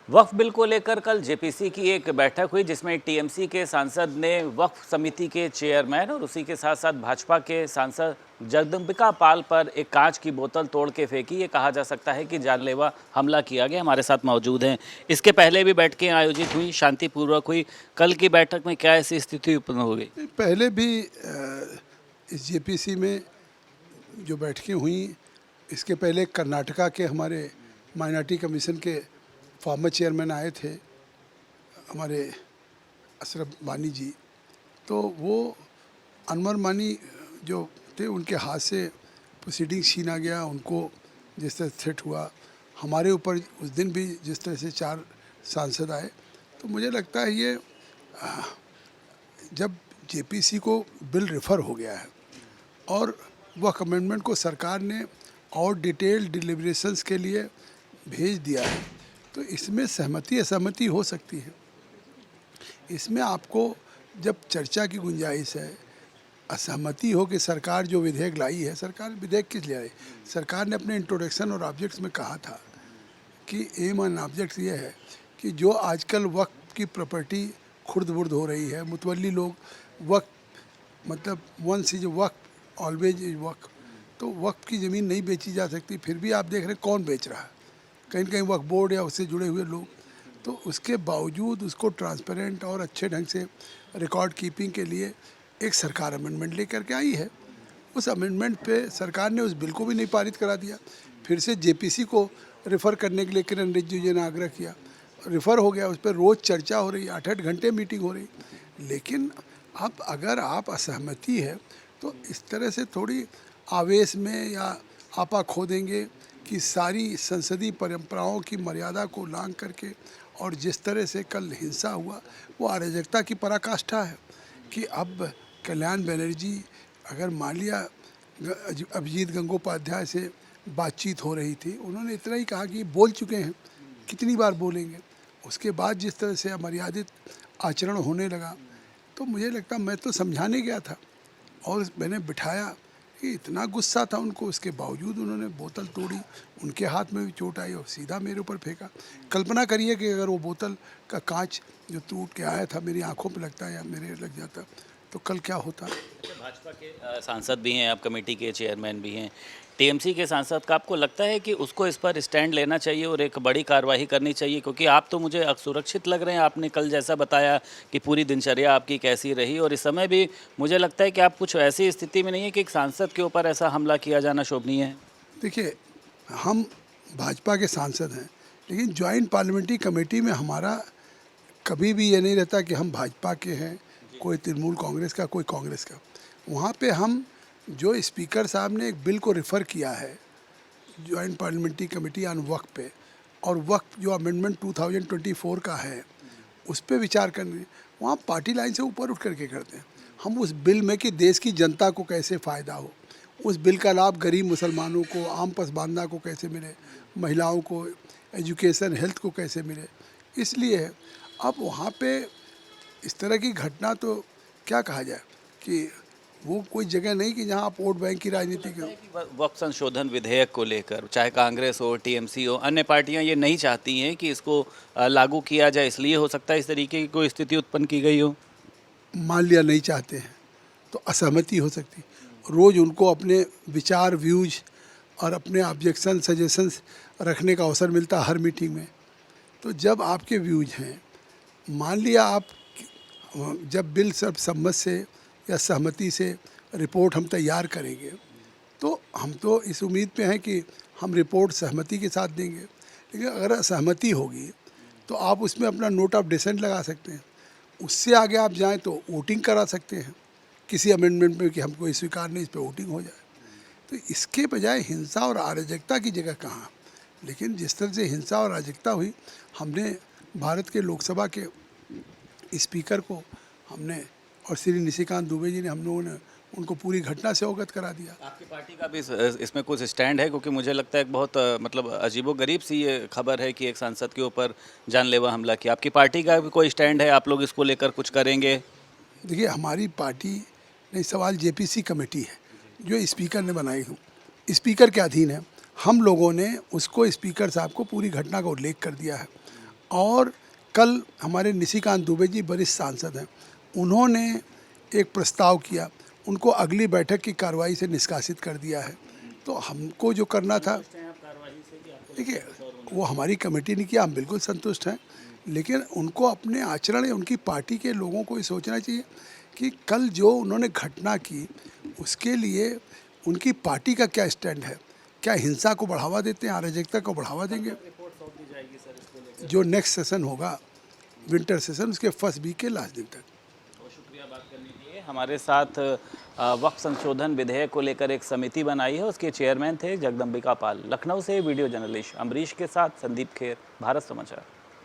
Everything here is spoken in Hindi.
वक्फ बिल को लेकर कल जेपीसी की एक बैठक हुई जिसमें टीएमसी के सांसद ने वक्फ समिति के चेयरमैन और उसी के साथ साथ भाजपा के सांसद जगदम्बिका पाल पर एक कांच की बोतल तोड़ के फेंकी। ये कहा जा सकता है कि जानलेवा हमला किया गया। हमारे साथ मौजूद हैं। इसके पहले भी बैठकें आयोजित हुई, शांतिपूर्वक हुई। कल की बैठक में क्या ऐसी स्थिति उत्पन्न हो गई? पहले भी इस जेपीसी में जो बैठकें हुई, इसके पहले कर्नाटका के हमारे माइनॉरिटी कमीशन के फॉर्मर चेयरमैन आए थे, हमारे अशरफ वानी जी। तो वो अनवर मानी जो थे, उनके हाथ से प्रोसीडिंग छीना गया। उनको जिस तरह थ्रेट हुआ, हमारे ऊपर उस दिन भी जिस तरह से 4 सांसद आए, तो मुझे लगता है ये जब जेपीसी को बिल रेफ़र हो गया है और वह अमेंडमेंट को सरकार ने और डिटेल डिलिब्रेशंस के लिए भेज दिया है, तो इसमें सहमति असहमति हो सकती है। इसमें आपको जब चर्चा की गुंजाइश है, असहमति हो कि सरकार जो विधेयक लाई है, सरकार विधेयक किस लिए आई? सरकार ने अपने इंट्रोडक्शन और ऑब्जेक्ट्स में कहा था कि एम एंड ऑब्जेक्ट्स ये है कि जो आजकल वक्फ की प्रॉपर्टी खुर्द-बुर्द हो रही है, मुतवल्ली लोग वक्फ मतलब वंस इज वक्फ ऑलवेज इज वक्फ, तो वक्फ की ज़मीन नहीं बेची जा सकती। फिर भी आप देख रहे हैं कौन बेच रहा है, कहीं न कहीं वक्फ बोर्ड या उससे जुड़े हुए लोग। तो उसके बावजूद उसको ट्रांसपेरेंट और अच्छे ढंग से रिकॉर्ड कीपिंग के लिए एक सरकार अमेंडमेंट लेकर के आई है। उस अमेंडमेंट पे सरकार ने उस बिल को भी नहीं पारित करा दिया। फिर से जेपीसी को रेफ़र करने के लिए किरण रिजिजू जी ने आग्रह किया, रेफ़र हो गया। उस पर रोज़ चर्चा हो रही, 8-8 घंटे मीटिंग हो रही। लेकिन अब अगर आप असहमति है तो इस तरह से थोड़ी आवेश में या आपा खो देंगे कि सारी संसदीय परंपराओं की मर्यादा को लांघ करके, और जिस तरह से कल हिंसा हुआ वो अराजकता की पराकाष्ठा है कि अब कल्याण बनर्जी, अगर मान लिया अभिजीत गंगोपाध्याय से बातचीत हो रही थी, उन्होंने इतना ही कहा कि बोल चुके हैं, कितनी बार बोलेंगे। उसके बाद जिस तरह से अमर्यादित आचरण होने लगा, तो मुझे लगता, मैं तो समझाने गया था और मैंने बिठाया कि इतना गुस्सा था उनको, उसके बावजूद उन्होंने बोतल तोड़ी। उनके हाथ में भी चोट आई और सीधा मेरे ऊपर फेंका। कल्पना करिए कि अगर वो बोतल का कांच जो टूट के आया था मेरी आंखों पे लगता या मेरे लग जाता, तो कल क्या होता। भाजपा के सांसद भी हैं, आप कमेटी के चेयरमैन भी हैं, टीएमसी के सांसद का आपको लगता है कि उसको इस पर स्टैंड लेना चाहिए और एक बड़ी कार्रवाई करनी चाहिए? क्योंकि आप तो मुझे असुरक्षित लग रहे हैं। आपने कल जैसा बताया कि पूरी दिनचर्या आपकी कैसी रही, और इस समय भी मुझे लगता है कि आप कुछ ऐसी स्थिति में नहीं है कि एक सांसद के ऊपर ऐसा हमला किया जाना शोभनीय है। देखिए, हम भाजपा के सांसद हैं, लेकिन ज्वाइंट पार्लियामेंट्री कमेटी में हमारा कभी भी ये नहीं रहता कि हम भाजपा के हैं, कोई तृणमूल कांग्रेस का, कोई कांग्रेस का। वहाँ पे हम जो स्पीकर साहब ने एक बिल को रेफ़र किया है ज्वाइंट पार्लियामेंट्री कमेटी ऑन वक्फ पे, और वक्फ जो अमेंडमेंट 2024 का है उस पे विचार करने, वहाँ पार्टी लाइन से ऊपर उठ करके करते हैं। हम उस बिल में कि देश की जनता को कैसे फ़ायदा हो, उस बिल का लाभ गरीब मुसलमानों को, आम पसमानदा को कैसे मिले, महिलाओं को एजुकेशन हेल्थ को कैसे मिले, इसलिए है। अब वहाँ पे इस तरह की घटना, तो क्या कहा जाए कि वो कोई जगह नहीं कि जहाँ आप वोट बैंक की राजनीति करो। वक्फ संशोधन विधेयक को लेकर चाहे कांग्रेस हो, टीएमसी हो, अन्य पार्टियां ये नहीं चाहती हैं कि इसको लागू किया जाए, इसलिए हो सकता है इस तरीके की कोई स्थिति उत्पन्न की गई हो। मान लिया नहीं चाहते हैं तो असहमति हो सकती। रोज़ उनको अपने विचार, व्यूज और अपने ऑब्जेक्शन, सजेशंस रखने का अवसर मिलता है हर मीटिंग में। तो जब आपके व्यूज हैं, मान लिया आप जब बिल सर्वसम्मत से या सहमति से रिपोर्ट हम तैयार करेंगे, तो हम तो इस उम्मीद पे हैं कि हम रिपोर्ट सहमति के साथ देंगे। लेकिन अगर असहमति होगी तो आप उसमें अपना नोट ऑफ डिसेंट लगा सकते हैं। उससे आगे आप जाएं तो वोटिंग करा सकते हैं किसी अमेंडमेंट में कि हमको ये स्वीकार नहीं, इस पर वोटिंग हो जाए। तो इसके बजाय हिंसा और अराजकता की जगह कहाँ। लेकिन जिस तरह से हिंसा और अराजकता हुई, हमने भारत के लोकसभा के स्पीकर को हमने और श्री निशिकांत दुबे जी ने, हम लोगों ने उनको पूरी घटना से अवगत करा दिया। आपकी पार्टी का भी इसमें कुछ स्टैंड है? क्योंकि मुझे लगता है एक बहुत मतलब अजीबोगरीब सी ये खबर है कि एक सांसद के ऊपर जानलेवा हमला किया। आपकी पार्टी का भी कोई स्टैंड है? आप लोग इसको लेकर कुछ करेंगे? देखिए, हमारी पार्टी नहीं, सवाल जेपीसी कमेटी है जो स्पीकर ने बनाई हूँ, स्पीकर के अधीन है। हम लोगों ने उसको स्पीकर साहब को पूरी घटना का उल्लेख कर दिया है और कल हमारे निशिकांत दुबे जी वरिष्ठ सांसद हैं, उन्होंने एक प्रस्ताव किया, उनको अगली बैठक की कार्रवाई से निष्कासित कर दिया है। तो हमको जो करना था, देखिए वो हमारी कमेटी ने किया, हम बिल्कुल संतुष्ट हैं, लेकिन उनको अपने आचरण या उनकी पार्टी के लोगों को ये सोचना चाहिए कि कल जो उन्होंने घटना की उसके लिए उनकी पार्टी का क्या स्टैंड है। क्या हिंसा को बढ़ावा देते हैं, अराजकता को बढ़ावा देंगे? जो नेक्स्ट सेशन होगा, विंटर सेशन, उसके फर्स्ट वीक के लास्ट दिन तक। तो शुक्रिया बात करने के लिए। हमारे साथ वक्फ संशोधन विधेयक को लेकर एक समिति बनाई है, उसके चेयरमैन थे जगदम्बिका पाल। लखनऊ से वीडियो जर्नलिस्ट अमरीश के साथ संदीप खेर, भारत समाचार।